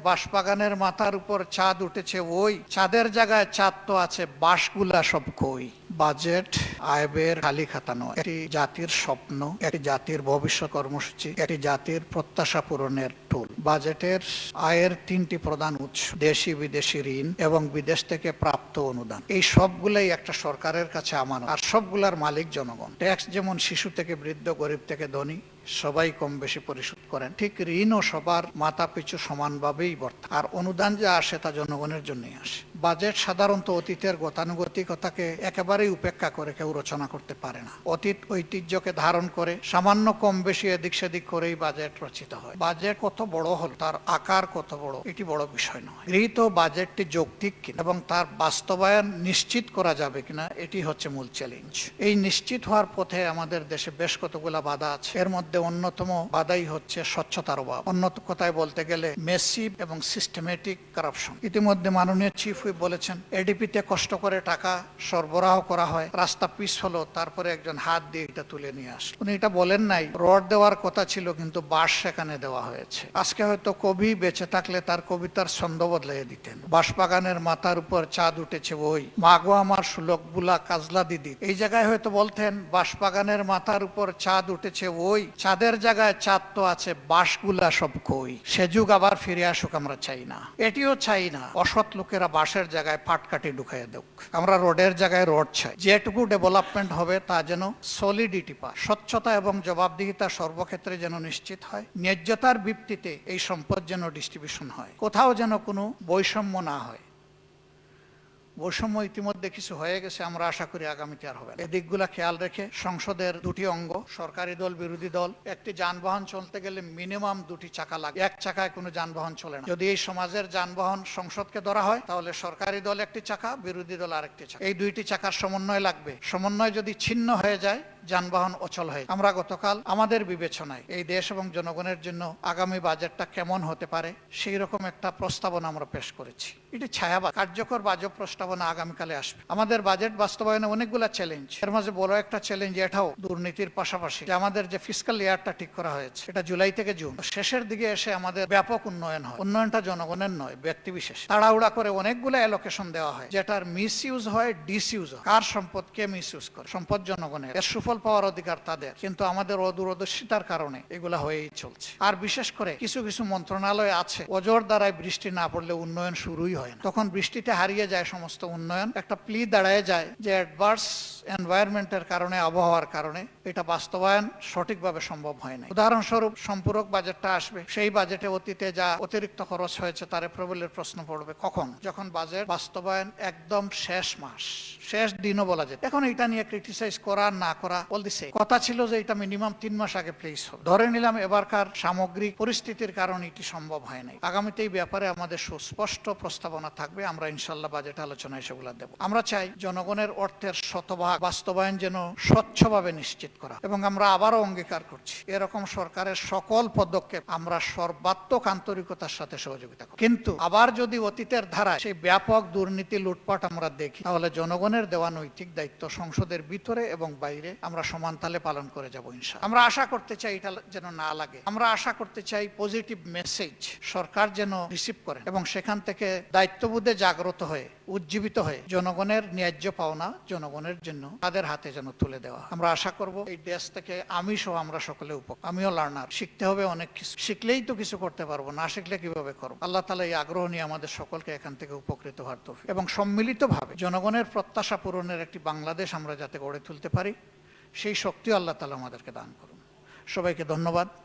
বাঁশবাগানের মাথার উপর চাঁদ উঠেছে ওই চাঁদের জায়গায় চাঁদ তো আছে, বাঁশগুলা সব কই। বাজেট আয়বের খালি খাতা নয়, একটি জাতির স্বপ্ন, একটি জাতির ভবিষ্যৎ কর্মসূচি, একটি জাতির প্রত্যাশা পূরণের টুল। বাজেটের আয়ের তিনটি প্রধান উৎস, দেশি বিদেশি ঋণ এবং বিদেশ থেকে প্রাপ্ত অনুদান। এই সবগুলাই একটা সরকারের কাছে আমানত, আর সবগুলার মালিক জনগণ। ট্যাক্স যেমন শিশু থেকে বৃদ্ধ, গরিব থেকে ধনী সবাই কম বেশি পরিশোধ করেন, ঠিক ঋণও সবার মাথা পিছু সমানভাবেই বর্তা, আর অনুদান যা আসে তা জনগণের জন্যই আসে। বাজেট সাধারণত অতীতের গতানুগতিকতাকে একেবারেই উপেক্ষা করে কেউ রচনা করতে পারে না। অতীত ঐতিহ্যকে ধারণ করে সামান্য কম বেশি এদিক সেদিক করেই বাজেট রচিত হয়। বাজেট কত বড় হল, তার আকার কত বড়, এটি বড় বিষয় নয়। গৃহীত বাজেটটি যৌক্তিক কিনা এবং তার বাস্তবায়ন নিশ্চিত করা যাবে কিনা, এটি হচ্ছে মূল চ্যালেঞ্জ। এই নিশ্চিত হওয়ার পথে আমাদের দেশে বেশ কতগুলা বাধা আছে। এর মধ্যে অন্যতম বাধাই হচ্ছে স্বচ্ছতার অভাব, অন্য কথায় বলতে গেলে মেসিভ এবং সিস্টেমেটিক কারাপশন। ইতিমধ্যে মাননীয় চিফ হুইপ বলেছেন, এডিপিতে কষ্ট করে টাকা সরবরাহ করা হয়, রাস্তা পিস হলো, তারপরে একজন হাত দিয়ে এটা তুলে নিয়ে আসে। উনি এটা বলেন নাই রড দেওয়ার কথা ছিল, কিন্তু বাঁশ সেখানে দেওয়া হয়েছে। আজকে হয়তো কবি বেঁচে থাকলে তার কবিতার ছন্দ বদলাইয়ে দিতেন, বাঁশবাগানের মাথার উপর চাঁদ উঠেছে ওই, মাগো আমার সুলক বুলা কাজলা দিদি। এই জায়গায় হয়তো বলতেন বাঁশবাগানের মাথার উপর চাঁদ উঠেছে ওই চাঁদের জায়গায় চাঁদ তো আছে, বাঁশগুলা সব কই। সে যুগ আবার ফিরে আসুক আমরা চাই না। এটিও চাই না অসৎ লোকেরা বাঁশের জায়গায় পাটকাঠি ঢুকাইয়া দেখ। আমরা রোডের জায়গায় রোড চাই। যেটুকু ডেভেলপমেন্ট হবে তা যেন সলিডিটি পায়, স্বচ্ছতা এবং জবাবদিহিতা সর্বক্ষেত্রে যেন নিশ্চিত হয়, ন্যায্যতার ভিত্তিতে এই সম্পদ যেন ডিস্ট্রিবিউশন হয়, কোথাও যেন কোনো বৈষম্য না হয়। বৈষম্য ইতিমধ্যে কিছু হয়ে গেছে, আমরা আশা করি আগামীতে আর হবে না। এদিকগুলা খেয়াল রেখে সংসদের দুটি অঙ্গ, সরকারি দল বিরোধী দল, একটি যানবাহন চলতে গেলে মিনিমাম দুটি চাকা লাগে, এক চাকায় কোনো যানবাহন চলে না। যদি এই সমাজের যানবাহন সংসদকে ধরা হয়, তাহলে সরকারি দল একটি চাকা, বিরোধী দল আরেকটি চাকা, এই দুইটি চাকার সমন্বয় লাগবে। সমন্বয় যদি ছিন্ন হয়ে যায়, যানবাহন অচল হয়। আমরা গতকাল আমাদের বিবেচনায় এই দেশ এবং জনগণের জন্য আগামী বাজেটটা কেমন হতে পারে সেই রকম একটা প্রস্তাবনা আমরা পেশ করেছি। এটি ছায়াবাদ, কার্যকর বাজেট প্রস্তাবনা আগামীকালে আসবে। আমাদের বাজেট বাস্তবায়নে অনেকগুলো চ্যালেঞ্জ, এর মাঝে বড় একটা চ্যালেঞ্জ এটাও দুর্নীতির পাশাপাশি যে আমাদের যে ফিসকাল ইয়ারটা ঠিক করা হয়েছে, এটা জুলাই থেকে জুন, শেষের দিকে এসে আমাদের ব্যাপক উন্নয়ন হয়। উন্নয়নটা জনগণের নয়, ব্যক্তি বিশেষ। তাড়াহুড়া করে অনেকগুলো অ্যালোকেশন দেওয়া হয়, যেটার মিস ইউজ হয়, ডিসইউজ হয়। কার সম্পদ কে মিস ইউজ করে? সম্পদ জনগণের, এর সুফল পাওয়ার অধিকার তাদের, কিন্তু আমাদের অদূরদর্শিতার কারণে এগুলা হয়েই চলছে। আর বিশেষ করে কিছু কিছু মন্ত্রণালয় আছে, অজর দ্বারায় বৃষ্টি না পড়লে উন্নয়ন শুরুই হয় না। তখন বৃষ্টিতে হারিয়ে যায় সমস্ত উন্নয়ন। একটা প্লি দাঁড়ায় যায় যে অ্যাডভার্স এনভায়রনমেন্টের কারণে, আবহাওয়ার কারণে এটা বাস্তবায়ন সঠিকভাবে সম্ভব হয় না। উদাহরণস্বরূপ সম্পূরক বাজেটটা আসবে, সেই বাজেটে অতীতে যা অতিরিক্ত খরচ হয়েছে তার প্রবলের প্রশ্ন পড়বে কখন? যখন বাজেট বাস্তবায়ন একদম শেষ মাস, শেষ দিনও বলা যায়। এখন এটা নিয়ে ক্রিটিসাইজ করা না করা বলতেছে, কথা ছিল যে এটা মিনিমাম 3 মাস আগে প্লেস হবে। ধরে নিলাম এবারকার সামগ্রিক পরিস্থিতির কারণে এটি সম্ভব হয় নাই। আগামীতে এই ব্যাপারে আমাদের সুস্পষ্ট প্রস্তাবনা থাকবে, আমরা ইনশাল্লাহ বাজেট আলোচনায় সেগুলো দেব। আমরা চাই জনগণের অর্থের শতভাগ বাস্তবায়ন যেন স্বচ্ছভাবে নিশ্চিত করা, এবং আমরা আবারও অঙ্গীকার করছি এরকম সরকারের সকল পদক্ষেপ আমরা সর্বাত্মক আন্তরিকতার সাথে সহযোগিতা করব। কিন্তু আবার যদি অতীতের ধারায় সেই ব্যাপক দুর্নীতি লুটপাট আমরা দেখি, তাহলে জনগণের দেওয়া নৈতিক দায়িত্ব সংসদের ভিতরে এবং বাইরে আমরা সমান তালে পালন করে যাব ইনশাআল্লাহ। আমরা আশা করতে চাই এটা যেন না লাগে। আমরা আশা করতে চাই পজিটিভ মেসেজ সরকার যেন রিসিভ করে এবং সেখান থেকে দায়িত্ববোধে জাগ্রত হয়ে, উজ্জীবিত হয়ে জনগণের ন্যায্য পাওনা জনগণের জন্য তাদের হাতে যেন তুলে দেওয়া। আমরা আশা করব এই দেশ থেকে আমি সহ আমরা সকলে আমিও লার্নার, শিখতে হবে অনেক কিছু। শিখলেই তো কিছু করতে পারবো, না শিখলে কিভাবে করবো? আল্লাহ তাআলা এই আগ্রহ নিয়ে আমাদের সকলকে এখান থেকে উপকৃত হওয়ার তৌফিক এবং সম্মিলিতভাবে জনগণের প্রত্যাশা পূরণের একটি বাংলাদেশ আমরা যাতে গড়ে তুলতে পারি, সেই শক্তিও আল্লাহ তাআলা আমাদেরকে দান করুন। সবাইকে ধন্যবাদ।